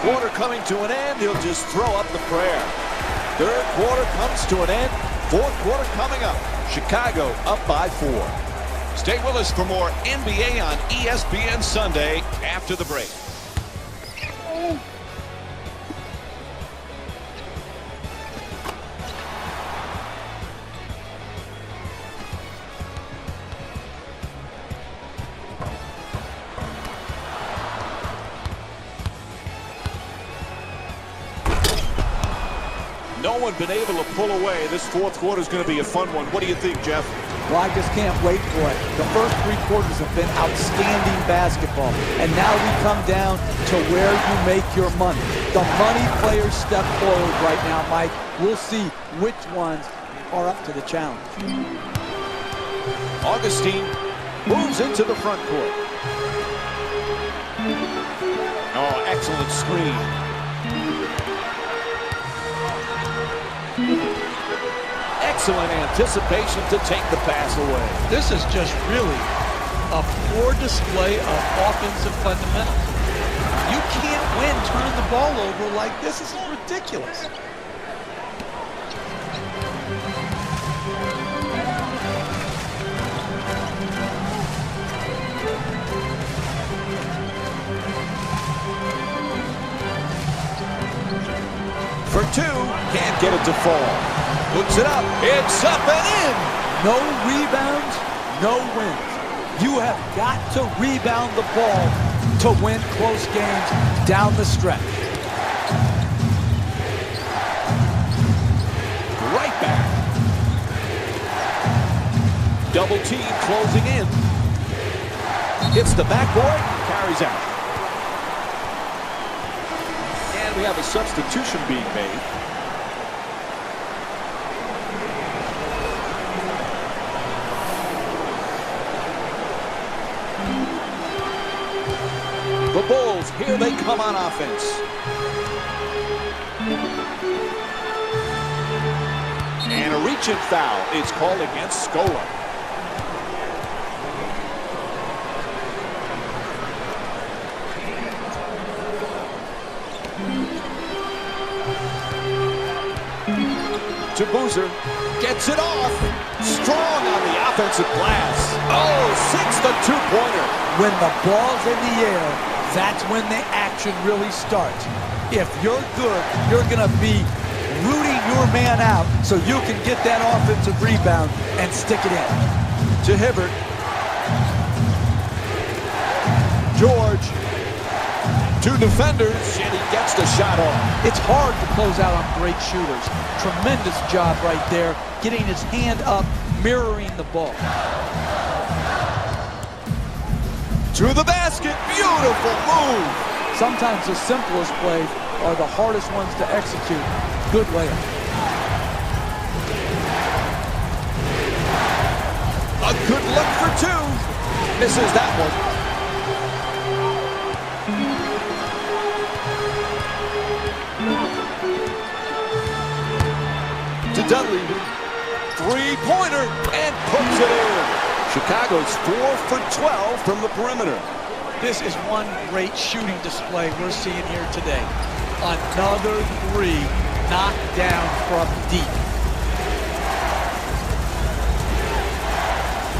quarter coming to an end. He'll just throw up the prayer. Third quarter comes to an end. Fourth quarter coming up. Chicago up by 4. Stay with us for more NBA on ESPN Sunday after the break. No one been able to pull away. This fourth quarter is going to be a fun one. What do you think, Jeff? Well, I just can't wait for it. The first 3 quarters have been outstanding basketball. And now we come down to where you make your money. The money players step forward right now, Mike. We'll see which ones are up to the challenge. Augustine moves into the front court. Oh, excellent screen. Excellent anticipation to take the pass away. This is just really a poor display of offensive fundamentals. You can't win turning the ball over like this. This is ridiculous. For 2, can't get it to fall. Puts it up, it's up and in! No rebounds, no wins. You have got to rebound the ball to win close games down the stretch. Right back. Double team closing in. Hits the backboard, carries out. And we have a substitution being made. The Bulls, here they come on offense. And a reach-in foul is called against Scola. To Boozer, gets it off. Strong on the offensive glass. Oh, 6 the 2-pointer. When the ball's in the air, that's when the action really starts. If you're good, you're going to be rooting your man out so you can get that offensive rebound and stick it in. To Hibbert. George. 2 defenders, and he gets the shot off. It's hard to close out on great shooters. Tremendous job right there, getting his hand up, mirroring the ball. To the basket, beautiful move. Sometimes the simplest plays are the hardest ones to execute. Good layup. A good look for 2. Misses that one. To Dudley. 3-pointer and puts it in. Chicago's 4 for 12 from the perimeter. This is one great shooting display we're seeing here today. Another 3 knocked down from deep.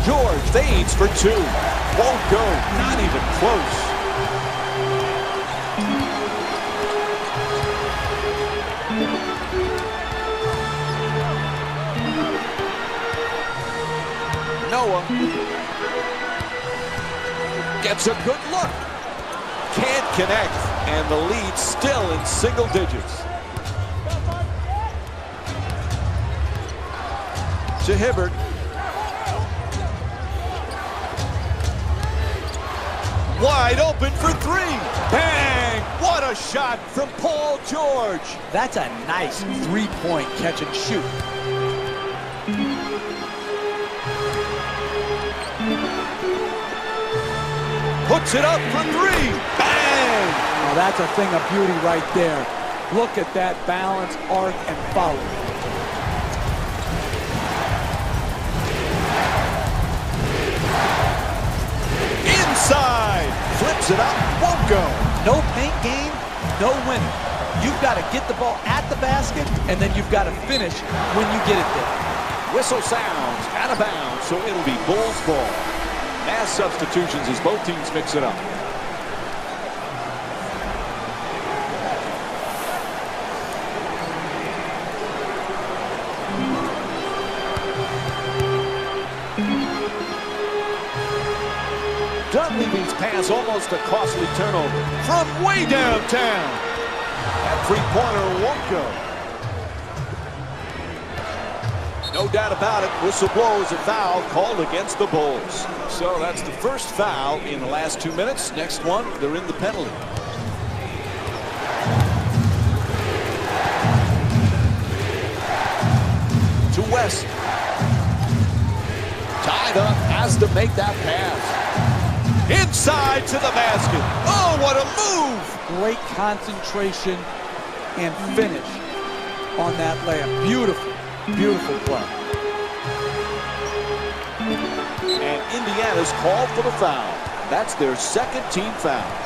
George fades for 2. Won't go, not even close. Noah gets a good look. Can't connect, and the lead still in single digits. To Hibbert. Wide open for 3. Bang! What a shot from Paul George. That's a nice 3-point catch and shoot. Puts it up for 3. Bang! Now that's a thing of beauty right there. Look at that balance, arc, and follow. Inside. Flips it up. Won't go. No paint game, no winning. You've got to get the ball at the basket, and then you've got to finish when you get it there. Whistle sounds, out of bounds, so it'll be Bulls ball. Mass substitutions as both teams mix it up. Dunleavy's pass almost a costly turnover from way downtown. That three-pointer won't go. No doubt about it, whistle blows, a foul called against the Bulls. So that's the first foul in the last 2 minutes. Next one, they're in the penalty. To West. Tied up, has to make that pass. Inside to the basket. Oh, what a move! Great concentration and finish on that layup. Beautiful, beautiful play. And Indiana's called for the foul. That's their second team foul.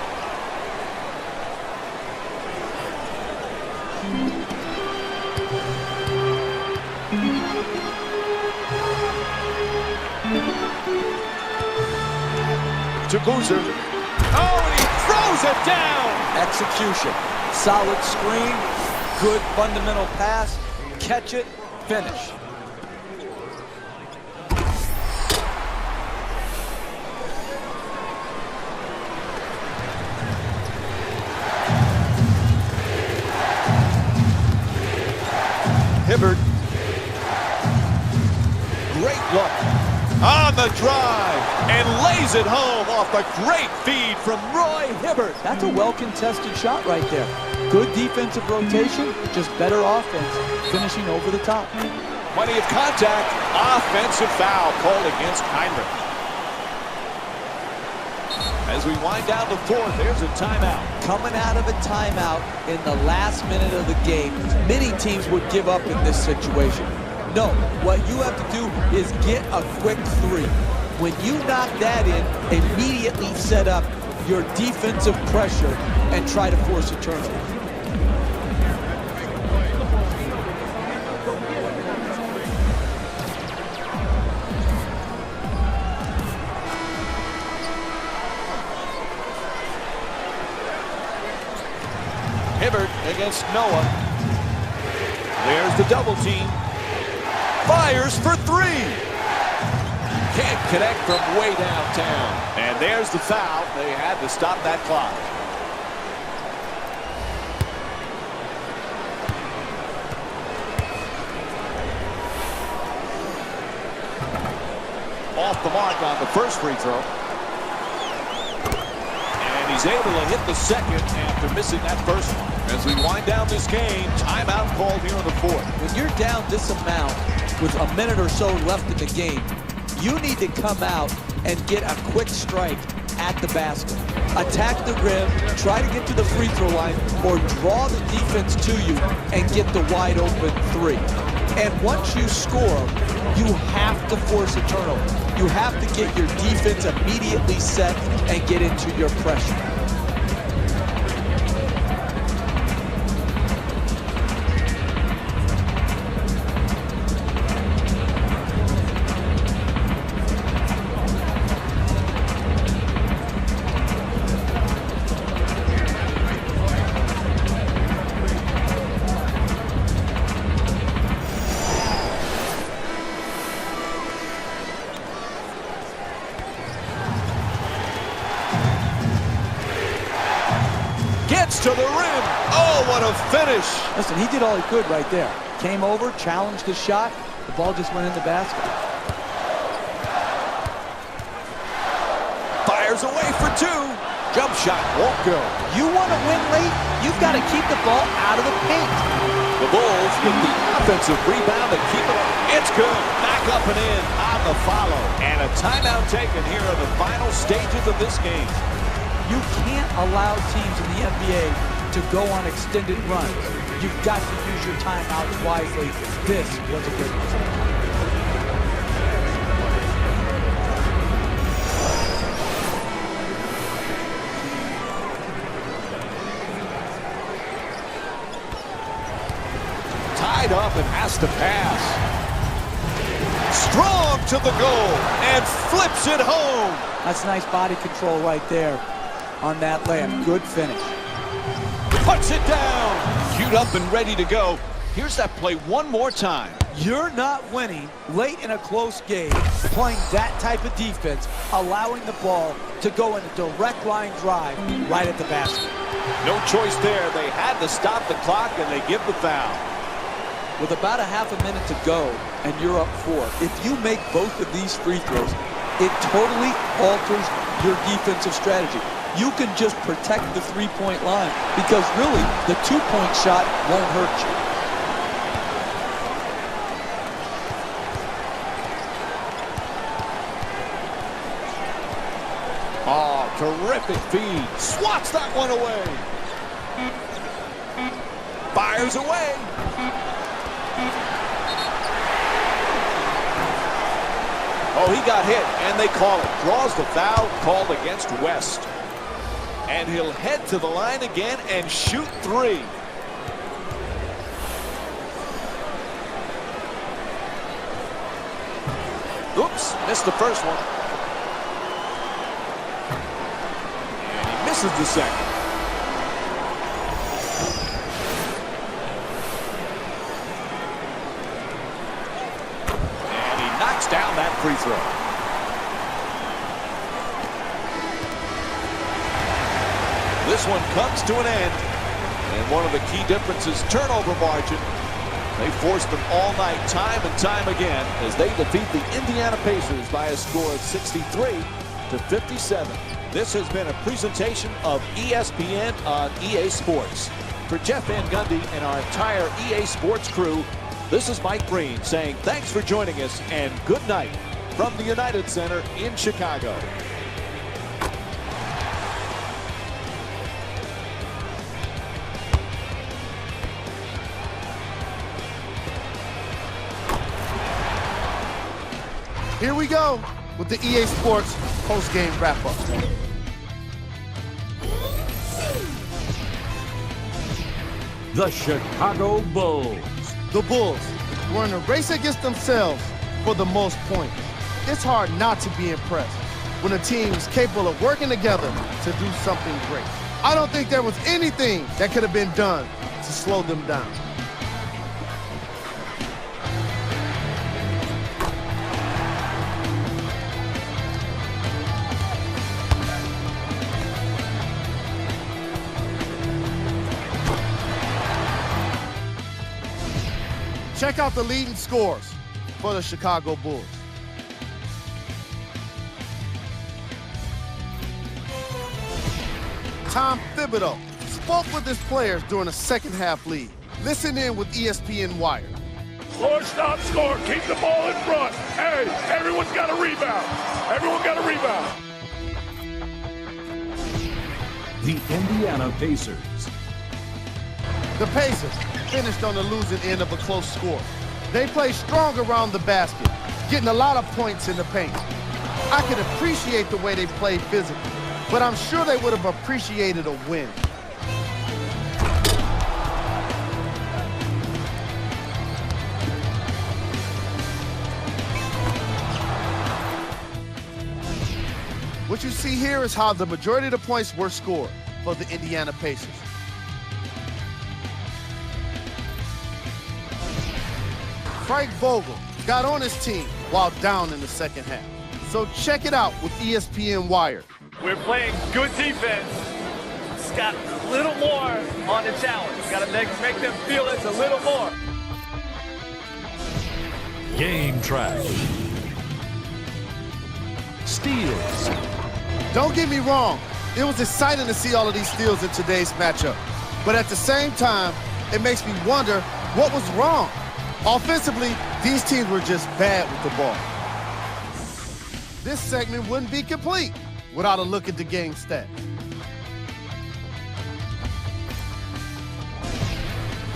To Boozer. Oh, and he throws it down! Execution. Solid screen. Good fundamental pass. Catch it. Finish. Hibbert. Great look. On the drive. And lays it home off a great feed from Roy Hibbert. That's a well-contested shot right there. Good defensive rotation, just better offense, finishing over the top. Plenty of contact. Offensive foul called against Heinrich. As we wind down the fourth, there's a timeout. Coming out of a timeout in the last minute of the game, many teams would give up in this situation. No, what you have to do is get a quick three. When you knock that in, immediately set up your defensive pressure and try to force a turnover. Hibbert against Noah. There's the double team. Fires for three. Can't connect from way downtown. And there's the foul. They had to stop that clock. Off the mark on the first free throw. And he's able to hit the second after missing that first one. As we wind down this game, timeout called here in the fourth. When you're down this amount with a minute or so left in the game, you need to come out and get a quick strike at the basket. Attack the rim, try to get to the free throw line, or draw the defense to you and get the wide open three. And once you score, you have to force a turnover. You have to get your defense immediately set and get into your pressure. To the rim. Oh, what a finish. Listen, he did all he could right there. Came over, challenged the shot. The ball just went in the basket. Fires away for two. Jump shot won't go. You want to win late, you've got to keep the ball out of the paint. The Bulls get the offensive rebound and keep it up. It's good. Back up and in on the follow. And a timeout taken here in the final stages of this game. You can't allow teams in the NBA to go on extended runs. You've got to use your timeouts wisely. This was a good one. tied up and has to pass. Strong to the goal and flips it home. That's nice body control right there on that layup. Good finish. Puts it down. Queued up and ready to go. Here's that play one more time. You're not winning late in a close game playing that type of defense, allowing the ball to go in a direct line drive right at the basket. No choice there. They had to stop the clock, and they give the foul. With about a half a minute to go, and you're up 4, if you make both of these free throws, it totally alters your defensive strategy. You can just protect the three-point line because really the two-point shot won't hurt you. Oh, terrific feed. Swats that one away. Fires away. Oh, he got hit, and they call it. Draws the foul called against West. And he'll head to the line again and shoot 3. Oops, missed the first one. Misses the second. And he knocks down that free throw. This one comes to an end. And one of the key differences, turnover margin. They forced them all night, time and time again, as they defeat the Indiana Pacers by a score of 63-57. This has been a presentation of ESPN on EA Sports. For Jeff Van Gundy and our entire EA Sports crew, this is Mike Green saying thanks for joining us and good night from the United Center in Chicago. Here we go with the EA Sports post-game wrap-up. The Chicago Bulls. The Bulls were in a race against themselves for the most points. It's hard not to be impressed when a team is capable of working together to do something great. I don't think there was anything that could have been done to slow them down. Check out the leading scores for the Chicago Bulls. Tom Thibodeau spoke with his players during a second-half lead. Listen in with ESPN Wired. Score, stop, score. Keep the ball in front. Hey, everyone's got a rebound. Everyone got a rebound. The Indiana Pacers. The Pacers finished on the losing end of a close score. They played strong around the basket, getting a lot of points in the paint. I could appreciate the way they played physically, but I'm sure they would have appreciated a win. What you see here is how the majority of the points were scored for the Indiana Pacers. Frank Vogel got on his team while down in the second half. So check it out with ESPN Wired. We're playing good defense. It's got a little more on the challenge. Got to make them feel it's a little more. Game trash. Steals. Don't get me wrong, it was exciting to see all of these steals in today's matchup. But at the same time, it makes me wonder what was wrong. Offensively, these teams were just bad with the ball. This segment wouldn't be complete without a look at the game stats.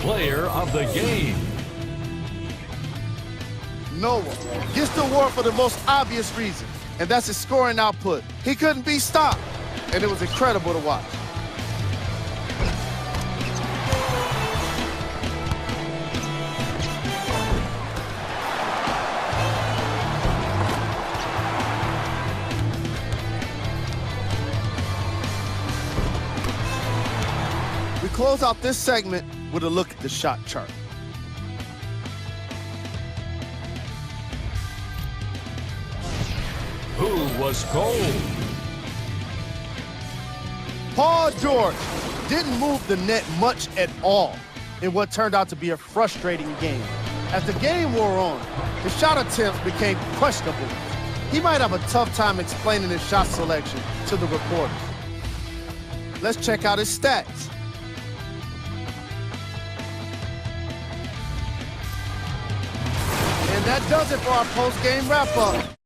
Player of the game. Noah gets the award for the most obvious reason, and that's his scoring output. He couldn't be stopped, and it was incredible to watch. close out this segment with a look at the shot chart. Who was cold? Paul George didn't move the net much at all in what turned out to be a frustrating game. As the game wore on, his shot attempts became questionable. He might have a tough time explaining his shot selection to the reporters. Let's check out his stats. And that does it for our post-game wrap-up.